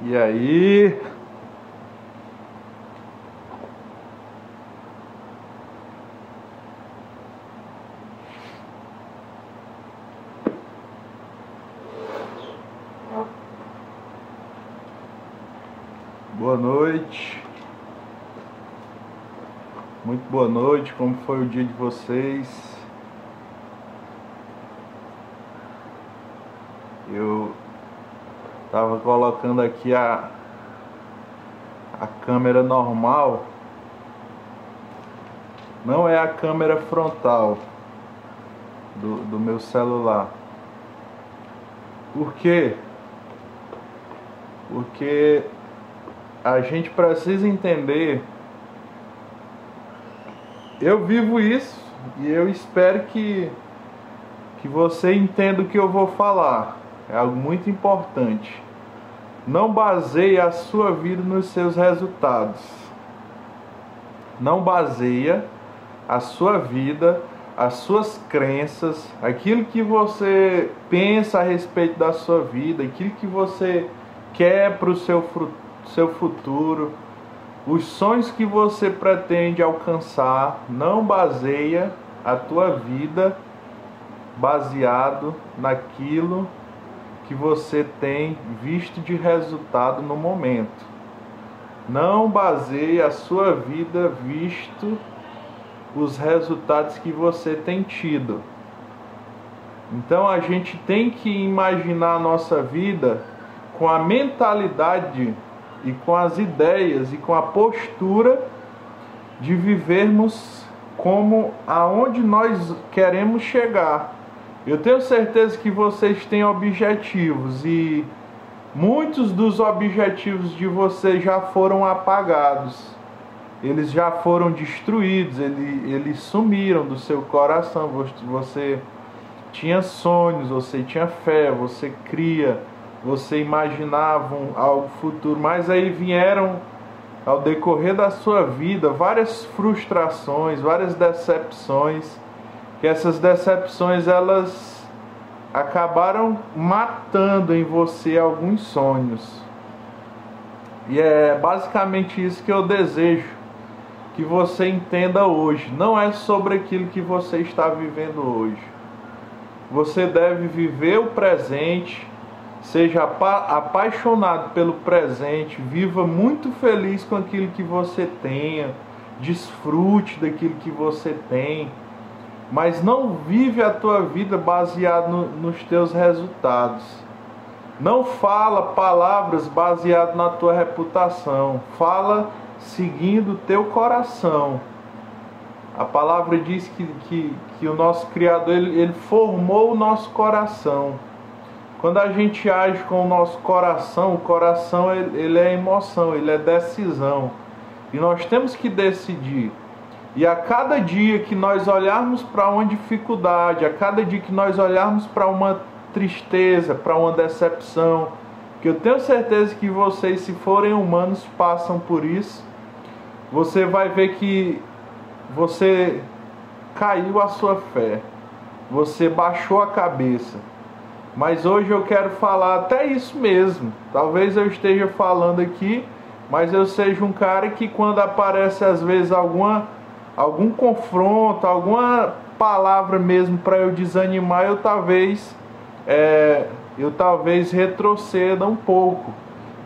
E aí? Boa noite. Muito boa noite. Como foi o dia de vocês? Eu estava colocando aqui a câmera normal. Não é a câmera frontal do meu celular. Por quê? Porque a gente precisa entender. Eu vivo isso e eu espero que você entenda o que eu vou falar. É algo muito importante. Não baseie a sua vida nos seus resultados. Não baseia a sua vida, as suas crenças, aquilo que você pensa a respeito da sua vida, aquilo que você quer para o seu futuro, os sonhos que você pretende alcançar. Não baseia a tua vida baseado naquilo que você tem visto de resultado no momento. Não baseie a sua vida visto os resultados que você tem tido. Então a gente tem que imaginar a nossa vida com a mentalidade e com as ideias e com a postura de vivermos como aonde nós queremos chegar. Eu tenho certeza que vocês têm objetivos e muitos dos objetivos de vocês já foram apagados. Eles já foram destruídos, eles sumiram do seu coração. Você tinha sonhos, você tinha fé, você cria, você imaginava algo futuro, mas aí vieram ao decorrer da sua vida várias frustrações, várias decepções, que essas decepções elas acabaram matando em você alguns sonhos. E é basicamente isso que eu desejo que você entenda hoje. Não é sobre aquilo que você está vivendo hoje. Você deve viver o presente, seja apaixonado pelo presente, viva muito feliz com aquilo que você tenha, desfrute daquilo que você tem, mas não vive a tua vida baseado nos teus resultados. Não fala palavras baseadas na tua reputação. Fala seguindo o teu coração. A palavra diz que o nosso Criador ele formou o nosso coração. Quando a gente age com o nosso coração, o coração ele é emoção, ele é decisão. E nós temos que decidir. E a cada dia que nós olharmos para uma dificuldade, a cada dia que nós olharmos para uma tristeza, para uma decepção, que eu tenho certeza que vocês, se forem humanos, passam por isso, você vai ver que você caiu a sua fé, você baixou a cabeça. Mas hoje eu quero falar até isso mesmo. Talvez eu esteja falando aqui, mas eu seja um cara que quando aparece às vezes algum confronto, alguma palavra mesmo para eu desanimar, eu talvez retroceda um pouco.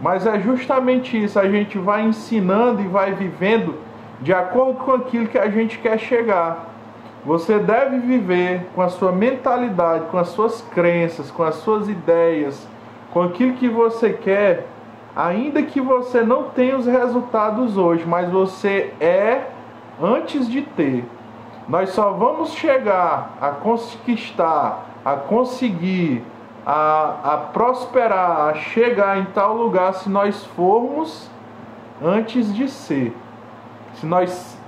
Mas é justamente isso, a gente vai ensinando e vai vivendo de acordo com aquilo que a gente quer chegar. Você deve viver com a sua mentalidade, com as suas crenças, com as suas ideias, com aquilo que você quer, ainda que você não tenha os resultados hoje, mas você é antes de ter. Nós só vamos chegar a conquistar, a conseguir, a prosperar, a chegar em tal lugar se nós formos antes de ser. Se nós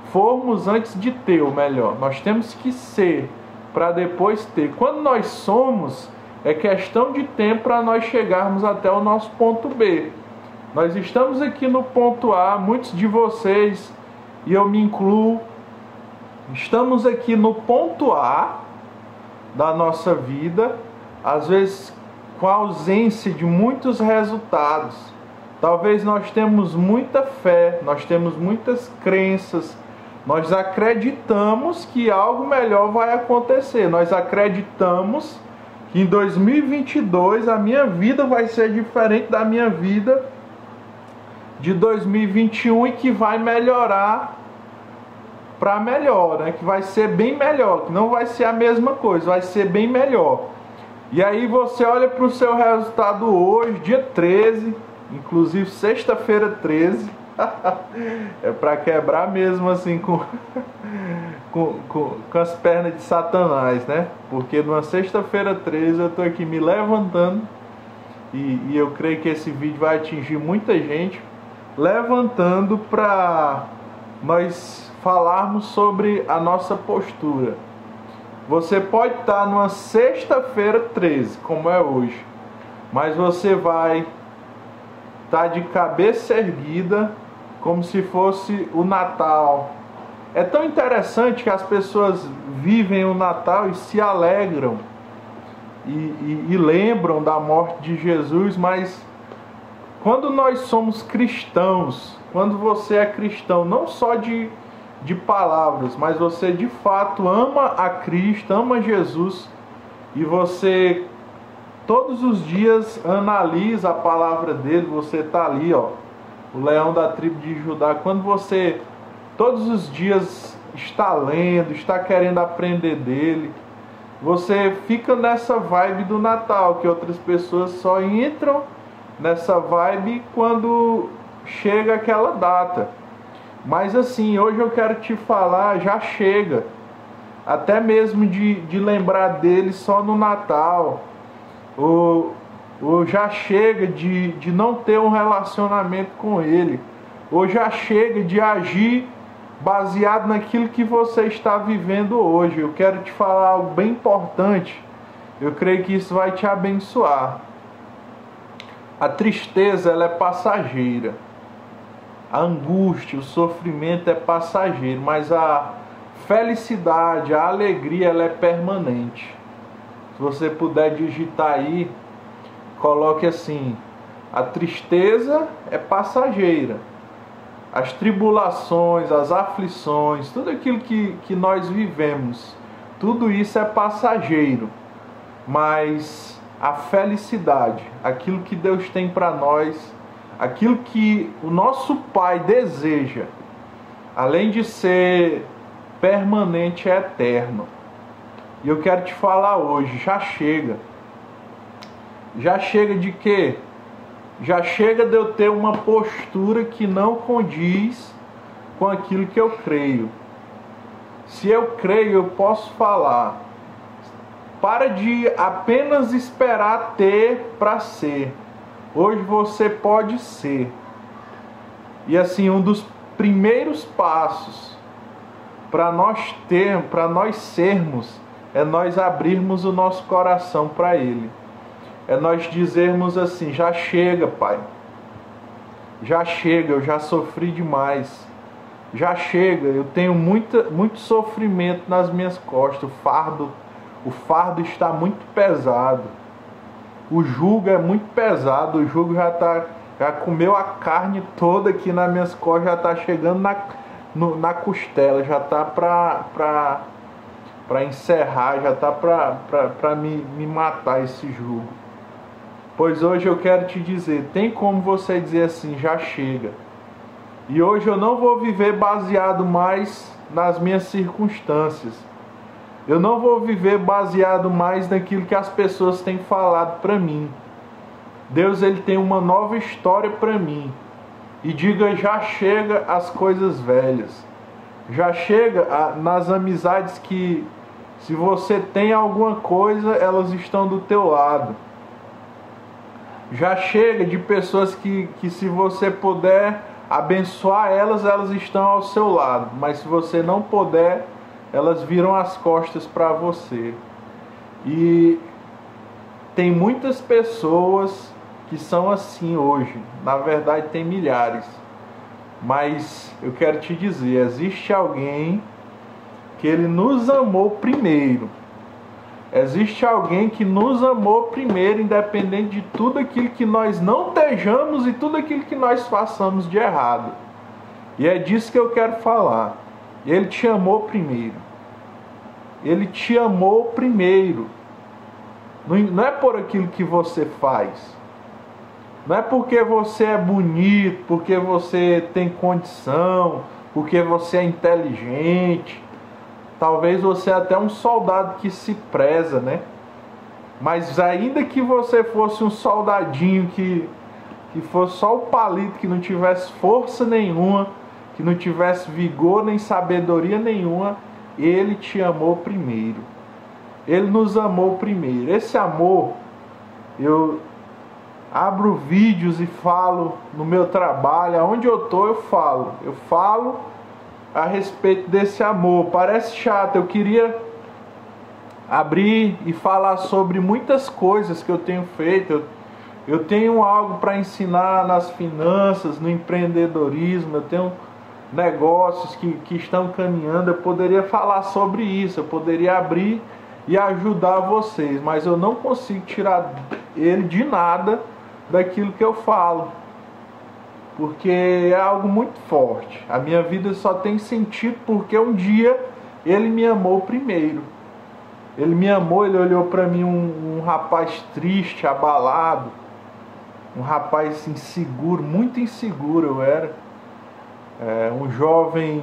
formos antes de ter, ou melhor, nós temos que ser para depois ter. Quando nós somos, é questão de tempo para nós chegarmos até o nosso ponto B. Nós estamos aqui no ponto A, muitos de vocês, e eu me incluo, estamos aqui no ponto A da nossa vida, às vezes com a ausência de muitos resultados. Talvez nós temos muita fé, nós temos muitas crenças, nós acreditamos que algo melhor vai acontecer, nós acreditamos que em 2022 a minha vida vai ser diferente da minha vida de 2021 e que vai melhorar para melhor, né? Que vai ser bem melhor, que não vai ser a mesma coisa, vai ser bem melhor. E aí você olha para o seu resultado hoje, dia 13, inclusive sexta-feira 13, é para quebrar mesmo assim com as pernas de Satanás, né? Porque numa sexta-feira 13 eu estou aqui me levantando e eu creio que esse vídeo vai atingir muita gente, levantando para nós falarmos sobre a nossa postura. Você pode estar numa sexta-feira 13, como é hoje, mas você vai estar de cabeça erguida, como se fosse o Natal. É tão interessante que as pessoas vivem o Natal e se alegram e lembram da morte de Jesus, mas quando nós somos cristãos, quando você é cristão, não só de palavras, mas você de fato ama a Cristo, ama Jesus, e você todos os dias analisa a palavra dele, você está ali, ó, o leão da tribo de Judá. Quando você todos os dias está lendo, está querendo aprender dele, você fica nessa vibe do Natal, que outras pessoas só entram nessa vibe quando chega aquela data. Mas assim, hoje eu quero te falar, já chega até mesmo de lembrar dele só no Natal, ou já chega de não ter um relacionamento com ele, ou já chega de agir baseado naquilo que você está vivendo hoje. Eu quero te falar algo bem importante, eu creio que isso vai te abençoar. A tristeza, ela é passageira. A angústia, o sofrimento é passageiro, mas a felicidade, a alegria, ela é permanente. Se você puder digitar aí, coloque assim: a tristeza é passageira. As tribulações, as aflições, tudo aquilo que nós vivemos, tudo isso é passageiro. Mas a felicidade, aquilo que Deus tem para nós, aquilo que o nosso Pai deseja, além de ser permanente, é eterno. E eu quero te falar hoje, já chega. Já chega de quê? Já chega de eu ter uma postura que não condiz com aquilo que eu creio. Se eu creio, eu posso falar. Para de apenas esperar ter para ser. Hoje você pode ser. E assim, um dos primeiros passos para nós sermos, é nós abrirmos o nosso coração para Ele. É nós dizermos assim: já chega, Pai. Já chega, eu já sofri demais. Já chega, eu tenho muito sofrimento nas minhas costas. O fardo está muito pesado. O jugo é muito pesado, o jugo já comeu a carne toda aqui nas minhas costas, já está chegando na costela, já está para encerrar, já está para me matar esse jugo. Pois hoje eu quero te dizer, tem como você dizer assim: já chega. E hoje eu não vou viver baseado mais nas minhas circunstâncias. Eu não vou viver baseado mais naquilo que as pessoas têm falado para mim. Deus, Ele tem uma nova história para mim. E diga: já chega as coisas velhas. Já chega nas amizades que, se você tem alguma coisa, elas estão do teu lado. Já chega de pessoas que se você puder abençoar elas, elas estão ao seu lado. Mas se você não puder, elas viram as costas para você. E tem muitas pessoas que são assim hoje. Na verdade tem milhares. Mas eu quero te dizer, existe alguém que Ele nos amou primeiro. Existe alguém que nos amou primeiro, independente de tudo aquilo que nós não estejamos e tudo aquilo que nós façamos de errado. E é disso que eu quero falar. Ele te amou primeiro. Ele te amou primeiro. Não é por aquilo que você faz. Não é porque você é bonito, porque você tem condição, porque você é inteligente. Talvez você é até um soldado que se preza, né? Mas ainda que você fosse um soldadinho que fosse só o palito, que não tivesse força nenhuma, que não tivesse vigor nem sabedoria nenhuma, Ele te amou primeiro. Ele nos amou primeiro. Esse amor, eu abro vídeos e falo no meu trabalho, aonde eu estou eu falo a respeito desse amor. Parece chato, eu queria abrir e falar sobre muitas coisas que eu tenho feito. Eu tenho algo para ensinar nas finanças, no empreendedorismo, eu tenho negócios que estão caminhando. Eu poderia falar sobre isso, eu poderia abrir e ajudar vocês, mas eu não consigo tirar ele de nada daquilo que eu falo, porque é algo muito forte. A minha vida só tem sentido porque um dia Ele me amou primeiro. Ele me amou, Ele olhou para mim, um rapaz triste, abalado, um rapaz inseguro, muito inseguro eu era, um jovem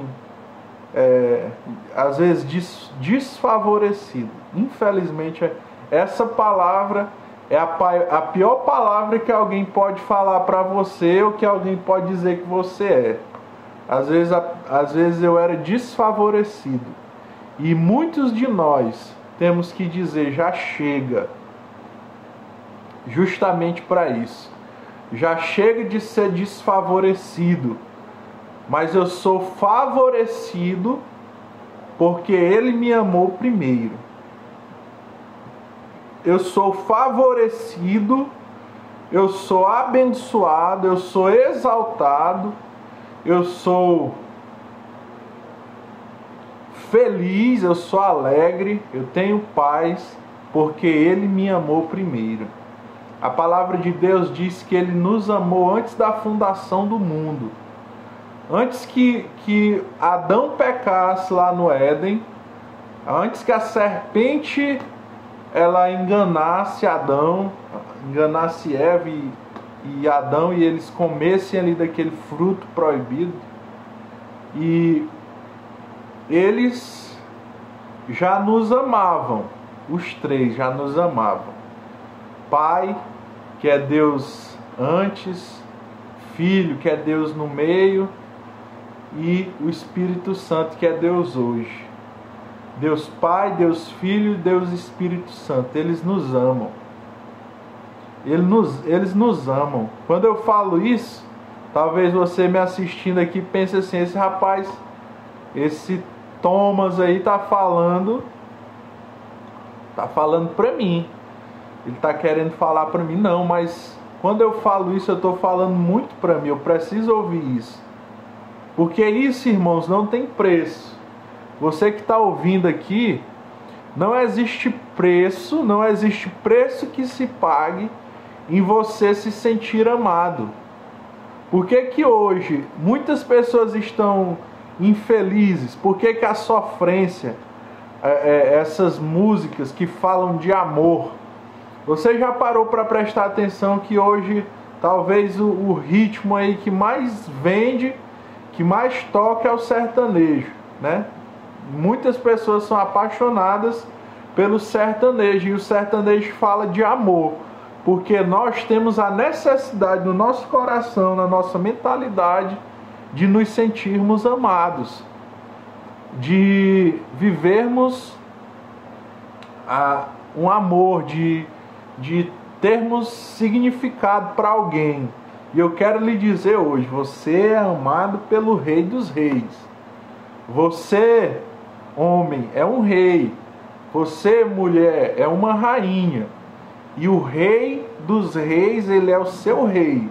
às vezes desfavorecido. Infelizmente essa palavra é a pior palavra que alguém pode falar para você, ou que alguém pode dizer que você é. Às vezes eu era desfavorecido. E muitos de nós temos que dizer, já chega. Justamente para isso. Já chega de ser desfavorecido. Mas eu sou favorecido porque Ele me amou primeiro. Eu sou favorecido, eu sou abençoado, eu sou exaltado, eu sou feliz, eu sou alegre, eu tenho paz, porque Ele me amou primeiro. A palavra de Deus diz que Ele nos amou antes da fundação do mundo. Antes que Adão pecasse lá no Éden, antes que a serpente ela enganasse Adão, enganasse Eva e Adão, e eles comessem ali daquele fruto proibido, e eles já nos amavam, os três já nos amavam. Pai, que é Deus antes, Filho, que é Deus no meio, e o Espírito Santo, que é Deus hoje. Deus Pai, Deus Filho e Deus Espírito Santo. Eles nos amam. Eles nos amam. Quando eu falo isso, talvez você me assistindo aqui pense assim, esse rapaz, esse Thomas aí tá falando pra mim. Ele tá querendo falar pra mim. Não, mas quando eu falo isso, eu tô falando muito pra mim. Eu preciso ouvir isso. Porque isso, irmãos, não tem preço. Você que está ouvindo aqui, não existe preço que se pague em você se sentir amado. Por que hoje muitas pessoas estão infelizes? Por que a sofrência, essas músicas que falam de amor? Você já parou para prestar atenção que hoje talvez o ritmo aí que mais vende, que mais toca é o sertanejo, né? Muitas pessoas são apaixonadas pelo sertanejo, e o sertanejo fala de amor, porque nós temos a necessidade no nosso coração, na nossa mentalidade, de nos sentirmos amados, de vivermos um amor, de termos significado para alguém. E eu quero lhe dizer hoje, você é amado pelo Rei dos Reis. Você, homem, é um rei. Você, mulher, é uma rainha. E o Rei dos Reis, Ele é o seu rei.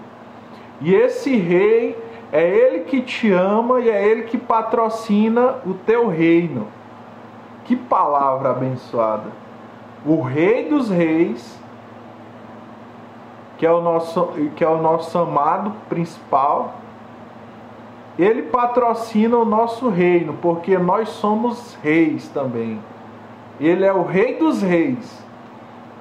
E esse rei, é Ele que te ama e é Ele que patrocina o teu reino. Que palavra abençoada. o Rei dos Reis, que é o nosso amado principal, ele patrocina o nosso reino, porque nós somos reis também. Ele é o Rei dos Reis.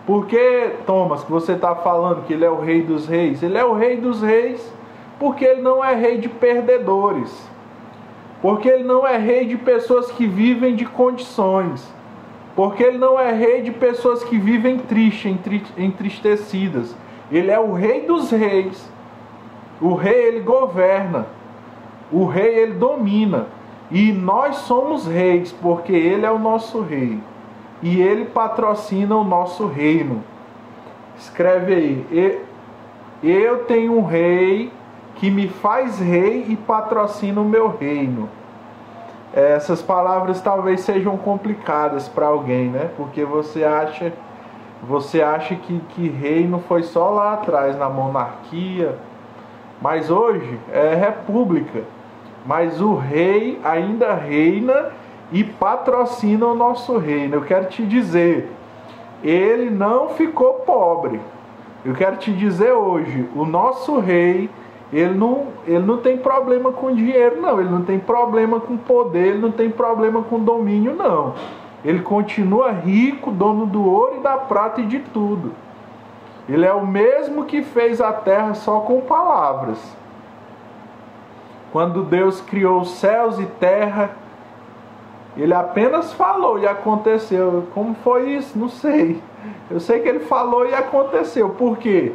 Por que, Thomas, que você está falando que ele é o Rei dos Reis? Ele é o Rei dos Reis porque ele não é rei de perdedores. Porque ele não é rei de pessoas que vivem de condições. Porque ele não é rei de pessoas que vivem tristes, entristecidas. Ele é o Rei dos Reis. O rei, ele governa. O rei, ele domina. E nós somos reis, porque ele é o nosso rei. E ele patrocina o nosso reino. Escreve aí. Eu tenho um rei que me faz rei e patrocina o meu reino. Essas palavras talvez sejam complicadas para alguém, né? Porque você acha que reino foi só lá atrás, na monarquia. Mas hoje é república. Mas o rei ainda reina e patrocina o nosso reino. Eu quero te dizer, ele não ficou pobre. Eu quero te dizer hoje, o nosso rei, ele não tem problema com dinheiro, não. Ele não tem problema com poder, ele não tem problema com domínio, não. Ele continua rico, dono do ouro e da prata e de tudo. Ele é o mesmo que fez a terra só com palavras. Quando Deus criou os céus e terra, ele apenas falou e aconteceu. Como foi isso? Não sei. Eu sei que ele falou e aconteceu. Por quê?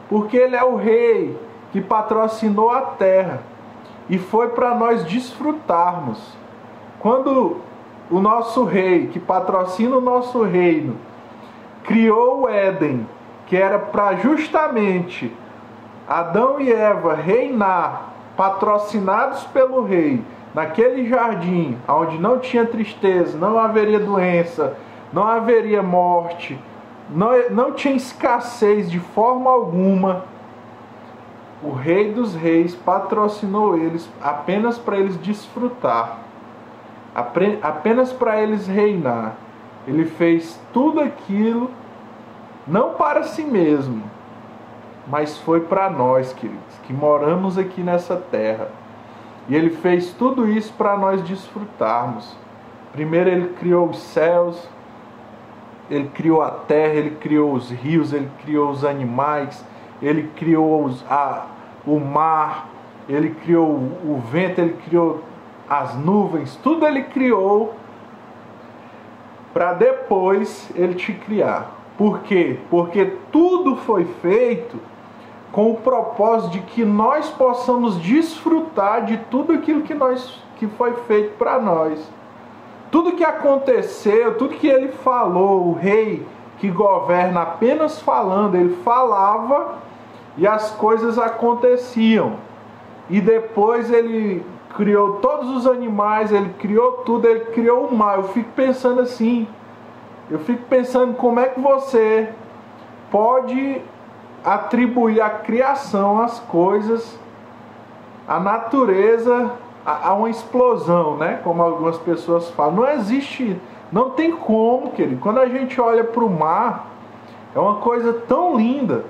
Porque ele é o rei que patrocinou a terra e foi para nós desfrutarmos. Quando o nosso rei, que patrocina o nosso reino, criou o Éden, que era para justamente Adão e Eva reinar, patrocinados pelo rei, naquele jardim, onde não tinha tristeza, não haveria doença, não haveria morte, não tinha escassez de forma alguma, o Rei dos Reis patrocinou eles apenas para eles desfrutar, apenas para eles reinar. Ele fez tudo aquilo não para si mesmo, mas foi para nós, queridos, que moramos aqui nessa terra. E ele fez tudo isso para nós desfrutarmos. Primeiro ele criou os céus, ele criou a terra, ele criou os rios, ele criou os animais, ele criou o mar, ele criou o vento, ele criou as nuvens, tudo ele criou para depois ele te criar. Por quê? Porque tudo foi feito com o propósito de que nós possamos desfrutar de tudo aquilo que foi feito para nós. Tudo que aconteceu, tudo que ele falou, o rei que governa apenas falando, ele falava e as coisas aconteciam. E depois ele criou todos os animais, ele criou tudo, ele criou o mar. Eu fico pensando assim, como é que você pode atribuir a criação, as coisas, a natureza, a uma explosão, né? Como algumas pessoas falam. Não existe, não tem como, querido. Quando a gente olha para o mar, é uma coisa tão linda.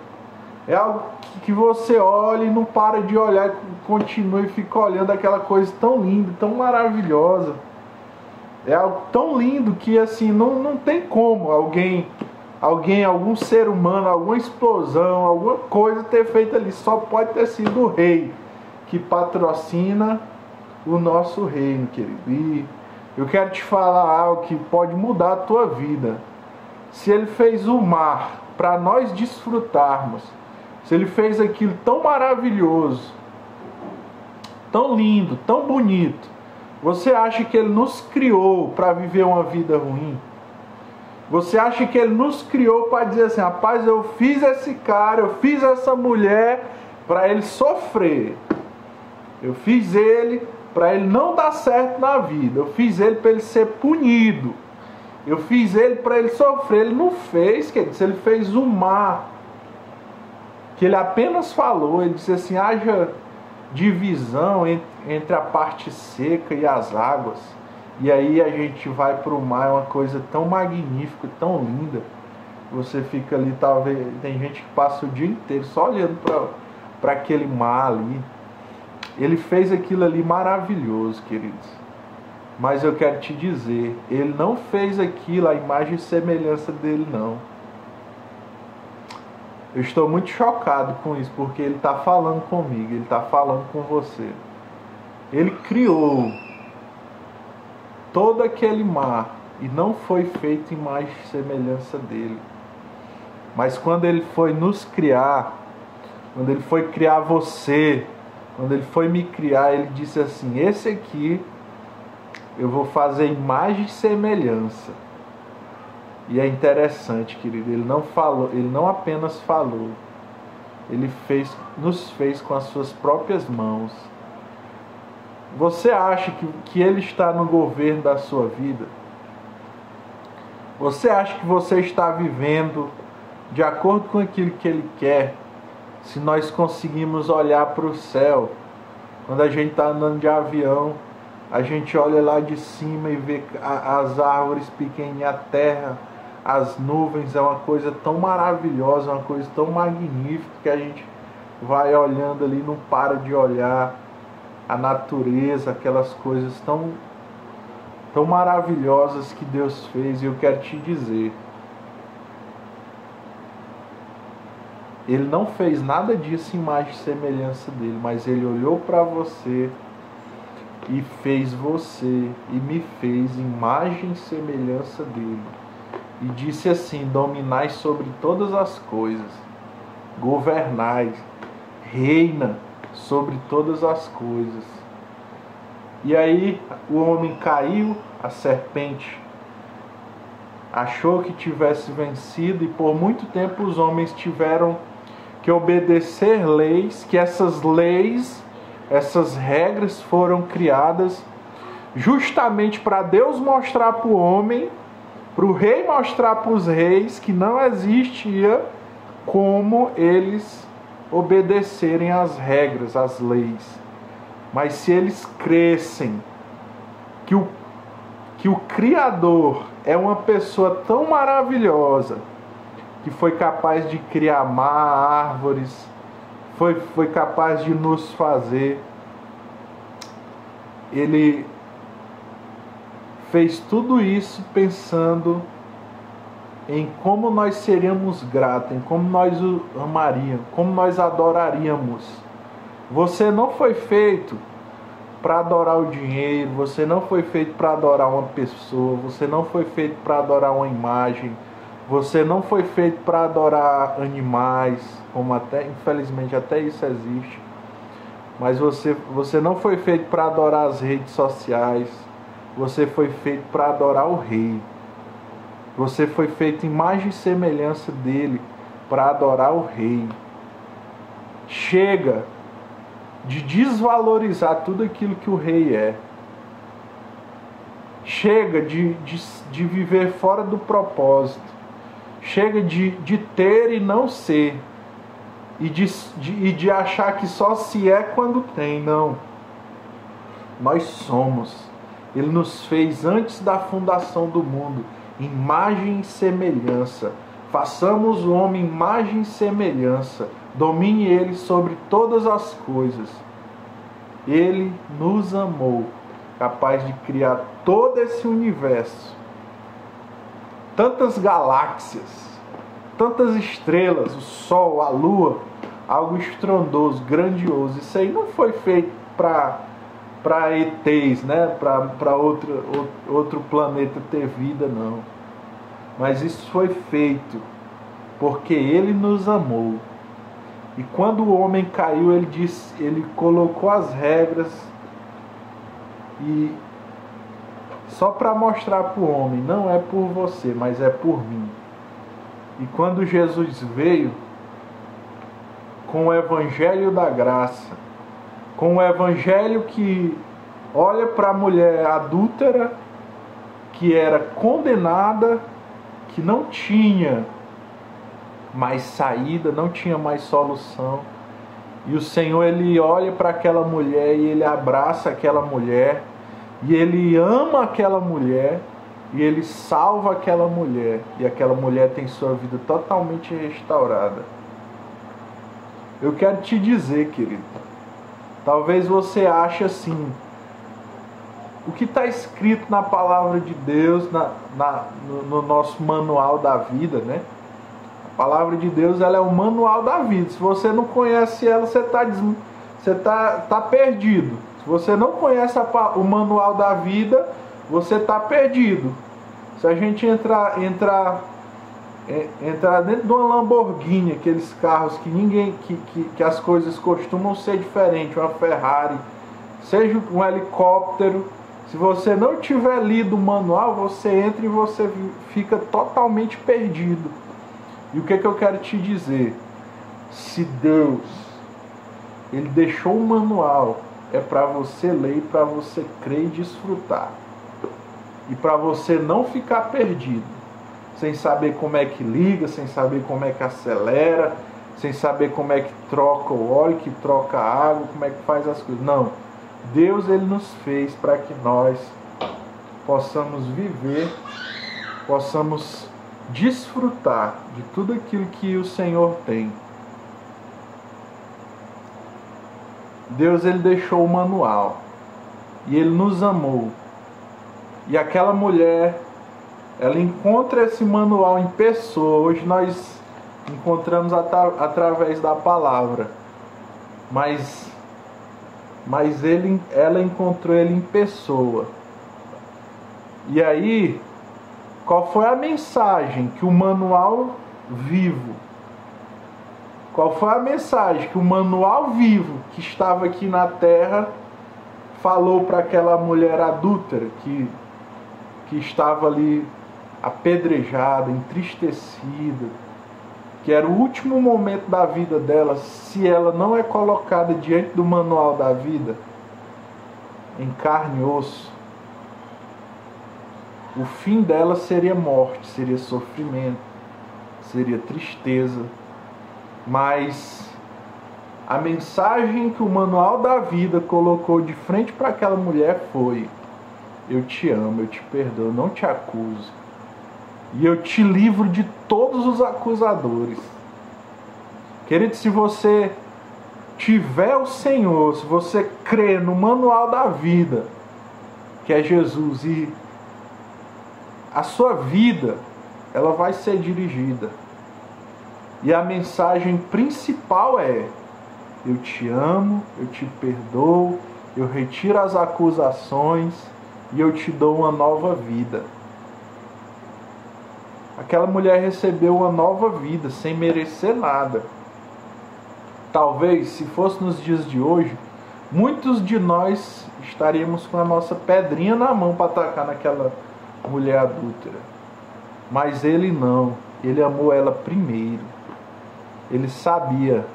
É algo que você olha e não para de olhar, continua e fica olhando aquela coisa tão linda, tão maravilhosa. É algo tão lindo que assim, não tem como algum ser humano, alguma explosão, alguma coisa ter feito ali. Só pode ter sido o rei que patrocina o nosso reino, querido. E eu quero te falar algo que pode mudar a tua vida. Se ele fez o mar para nós desfrutarmos, se ele fez aquilo tão maravilhoso, tão lindo, tão bonito, você acha que ele nos criou para viver uma vida ruim? Você acha que ele nos criou para dizer assim, rapaz, eu fiz esse cara, eu fiz essa mulher para ele sofrer. Eu fiz ele para ele não dar certo na vida. Eu fiz ele para ele ser punido. Eu fiz ele para ele sofrer. Ele não fez, quer dizer, ele fez o mar. Que ele apenas falou, ele disse assim, haja divisão entre a parte seca e as águas. E aí a gente vai para o mar, é uma coisa tão magnífica, tão linda. você fica ali, talvez, tem gente que passa o dia inteiro só olhando para aquele mar ali. Ele fez aquilo ali maravilhoso, queridos. Mas eu quero te dizer, ele não fez aquilo à imagem e semelhança dele, não. Eu estou muito chocado com isso, porque ele está falando comigo, ele está falando com você. Ele criou todo aquele mar e não foi feito imagem e semelhança dele. Mas quando ele foi nos criar, quando ele foi criar você, quando ele foi me criar, ele disse assim: esse aqui eu vou fazer imagem e semelhança. E é interessante, querido, ele não falou, ele não apenas falou, ele nos fez com as suas próprias mãos. Você acha que ele está no governo da sua vida? Você acha que você está vivendo de acordo com aquilo que ele quer? Se nós conseguimos olhar para o céu, quando a gente está andando de avião, a gente olha lá de cima e vê as árvores pequenas, a terra, as nuvens, é uma coisa tão maravilhosa, uma coisa tão magnífica, que a gente vai olhando ali, não para de olhar a natureza, aquelas coisas tão maravilhosas que Deus fez. E eu quero te dizer, ele não fez nada disso em imagem e semelhança dele, mas ele olhou para você e fez você e me fez imagem e semelhança dele. E disse assim: dominai sobre todas as coisas, governai, reina sobre todas as coisas. E aí o homem caiu, a serpente achou que tivesse vencido, e por muito tempo os homens tiveram que obedecer leis, que essas leis, essas regras foram criadas justamente para Deus mostrar para o homem, para o rei mostrar para os reis, que não existia como eles obedecerem às regras, às leis. Mas se eles crescem que o Criador é uma pessoa tão maravilhosa, que foi capaz de criar mar, árvores, foi capaz de nos fazer, ele fez tudo isso pensando em como nós seríamos gratos, em como nós o amaríamos, como nós adoraríamos. Você não foi feito para adorar o dinheiro, você não foi feito para adorar uma pessoa, você não foi feito para adorar uma imagem, você não foi feito para adorar animais, como até, infelizmente, até isso existe. Mas você não foi feito para adorar as redes sociais, você foi feito para adorar o Rei. Você foi feito imagem e semelhança dele para adorar o Rei. Chega de desvalorizar tudo aquilo que o Rei é. Chega de viver fora do propósito. Chega de ter e não ser. E de achar que só se é quando tem. Não. Nós somos. Ele nos fez antes da fundação do mundo, imagem e semelhança. Façamos o homem imagem e semelhança. Domine ele sobre todas as coisas. Ele nos amou, capaz de criar todo esse universo. Tantas galáxias, tantas estrelas, o Sol, a Lua, algo estrondoso, grandioso. Isso aí não foi feito para ETs, né? Para outro planeta ter vida, não. Mas isso foi feito porque ele nos amou. E quando o homem caiu, ele colocou as regras, e só para mostrar para o homem, não é por você, mas é por mim. E quando Jesus veio com o evangelho da graça, com o evangelho que olha para a mulher adúltera, que era condenada, que não tinha mais saída, não tinha mais solução, e o Senhor, ele olha para aquela mulher e ele abraça aquela mulher, e ele ama aquela mulher, e ele salva aquela mulher, e aquela mulher tem sua vida totalmente restaurada. Eu quero te dizer, querido, talvez você ache assim, o que está escrito na palavra de Deus, no nosso manual da vida, né? A palavra de Deus, ela é o manual da vida. Se você não conhece ela, você tá perdido. Se você não conhece o manual da vida, você está perdido. Se a gente entrar dentro de uma Lamborghini, aqueles carros que as coisas costumam ser diferentes, uma Ferrari, seja um helicóptero, se você não tiver lido o manual, você entra e você fica totalmente perdido. E o que eu quero te dizer? Se Deus, Ele deixou o manual, é para você ler, e para você crer e desfrutar. E para você não ficar perdido, sem saber como é que liga, sem saber como é que acelera, sem saber como é que troca o óleo, que troca a água, como é que faz as coisas. Não. Deus, Ele nos fez para que nós possamos viver, possamos desfrutar de tudo aquilo que o Senhor tem. Deus, Ele deixou o manual e Ele nos amou. E aquela mulher, ela encontra esse manual em pessoa. Hoje nós encontramos através da palavra, mas ela encontrou ele em pessoa. E aí, qual foi a mensagem que o manual vivo, qual foi a mensagem que o manual vivo que estava aqui na terra falou para aquela mulher adúltera que estava ali apedrejada, entristecida, que era o último momento da vida dela? Se ela não é colocada diante do manual da vida, em carne e osso, o fim dela seria morte, seria sofrimento, seria tristeza. Mas a mensagem que o manual da vida colocou de frente para aquela mulher foi: eu te amo, eu te perdoo, não te acuso, e eu te livro de todos os acusadores. Querido, se você tiver o Senhor, se você crer no manual da vida, que é Jesus, e a sua vida, ela vai ser dirigida. E a mensagem principal é: eu te amo, eu te perdoo, eu retiro as acusações e eu te dou uma nova vida. Aquela mulher recebeu uma nova vida sem merecer nada. Talvez, se fosse nos dias de hoje, muitos de nós estaríamos com a nossa pedrinha na mão para atacar naquela mulher adúltera. Mas ele não. Ele amou ela primeiro. Ele sabia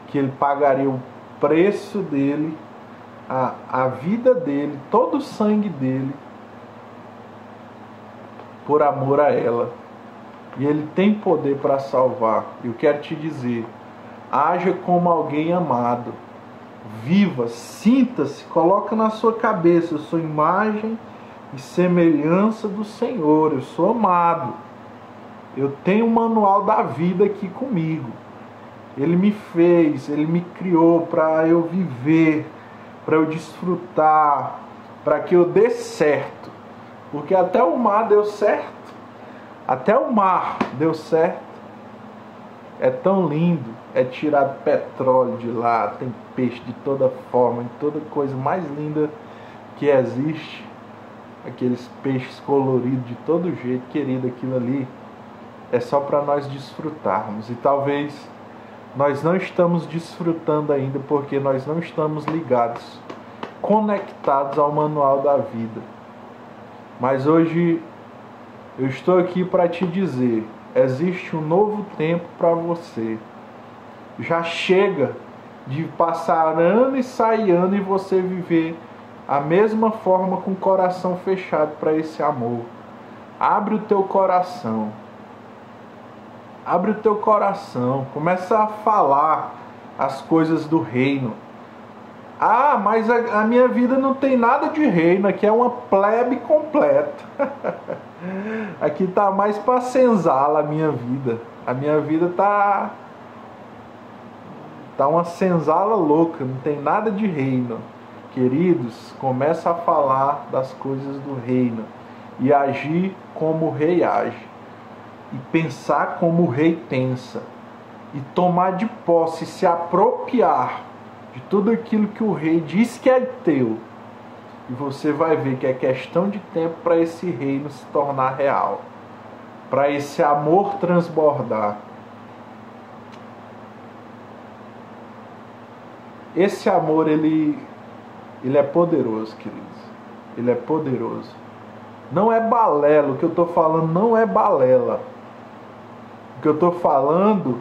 que ele pagaria o preço dele, a vida dele, todo o sangue dele, por amor a ela. E ele tem poder para salvar. Eu quero te dizer, haja como alguém amado. Viva, sinta-se, coloca na sua cabeça: eu sou imagem e semelhança do Senhor, eu sou amado. Eu tenho o manual da vida aqui comigo. Ele me fez, Ele me criou para eu viver, para eu desfrutar, para que eu dê certo. Porque até o mar deu certo. Até o mar deu certo. É tão lindo. É tirado petróleo de lá, tem peixe de toda forma, de toda coisa mais linda que existe. Aqueles peixes coloridos de todo jeito, querido, aquilo ali é só para nós desfrutarmos. E talvez nós não estamos desfrutando ainda porque nós não estamos ligados, conectados ao manual da vida. Mas hoje eu estou aqui para te dizer: existe um novo tempo para você. Já chega de passar ano e sair ano e você viver a mesma forma, com o coração fechado para esse amor. Abre o teu coração. Abre o teu coração. Começa a falar as coisas do reino. Ah, mas a minha vida não tem nada de reino, aqui é uma plebe completa. Aqui tá mais pra senzala a minha vida. A minha vida tá uma senzala louca, não tem nada de reino. Queridos, começa a falar das coisas do reino e agir como o rei age, e pensar como o rei pensa, e tomar de posse, se apropriar de tudo aquilo que o rei diz que é teu. E você vai ver que é questão de tempo para esse reino se tornar real, para esse amor transbordar. Esse amor, ele é poderoso, queridos. Ele é poderoso. Não é balela, o que eu estou falando não é balela. O que eu estou falando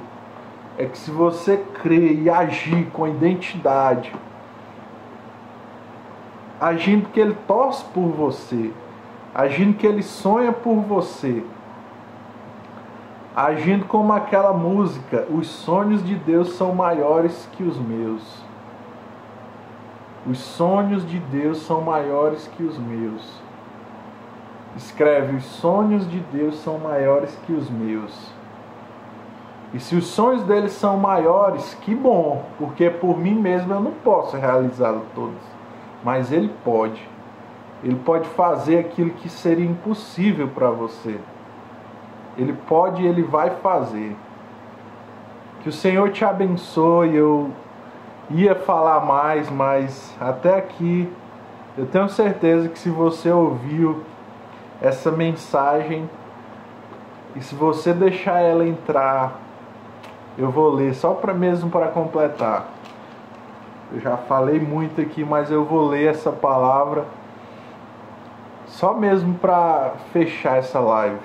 é que se você crer e agir com identidade, agindo que ele torce por você, agindo que ele sonha por você, agindo como aquela música, os sonhos de Deus são maiores que os meus. Os sonhos de Deus são maiores que os meus. Escreve, os sonhos de Deus são maiores que os meus. E se os sonhos dele são maiores, que bom, porque por mim mesmo eu não posso realizá-los todos. Mas ele pode. Ele pode fazer aquilo que seria impossível para você. Ele pode e ele vai fazer. Que o Senhor te abençoe. Eu ia falar mais, mas até aqui eu tenho certeza que se você ouviu essa mensagem e se você deixar ela entrar, eu vou ler só mesmo para completar. Eu já falei muito aqui, mas eu vou ler essa palavra só mesmo para fechar essa live.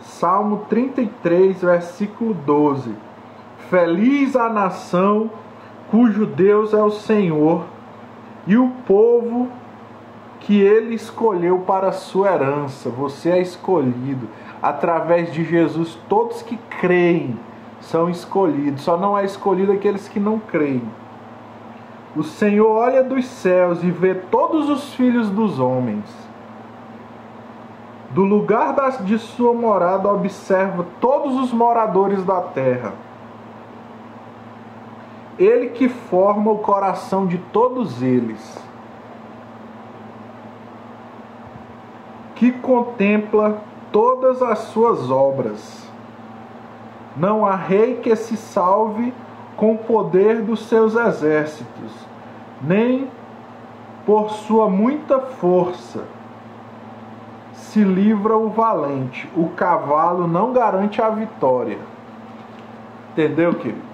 Salmo 33, versículo 12. Feliz a nação cujo Deus é o Senhor, e o povo que ele escolheu para a sua herança. Você é escolhido através de Jesus. Todos que creem são escolhidos. Só não é escolhido aqueles que não creem. O Senhor olha dos céus e vê todos os filhos dos homens. Do lugar de sua morada observa todos os moradores da terra. Ele que forma o coração de todos eles, que contempla todas as suas obras. Não há rei que se salve com o poder dos seus exércitos, nem por sua muita força se livra o valente. O cavalo não garante a vitória. Entendeu, querido?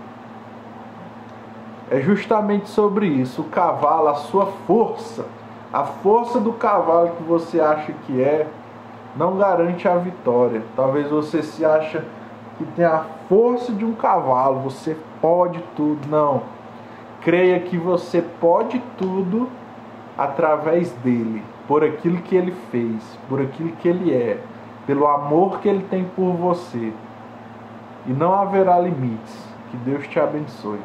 É justamente sobre isso. O cavalo, a sua força, a força do cavalo que você acha que não garante a vitória. Talvez você se acha que tem a força de um cavalo, você pode tudo. Não. Creia que você pode tudo através dele, por aquilo que ele fez, por aquilo que ele é, pelo amor que ele tem por você. E não haverá limites. Que Deus te abençoe.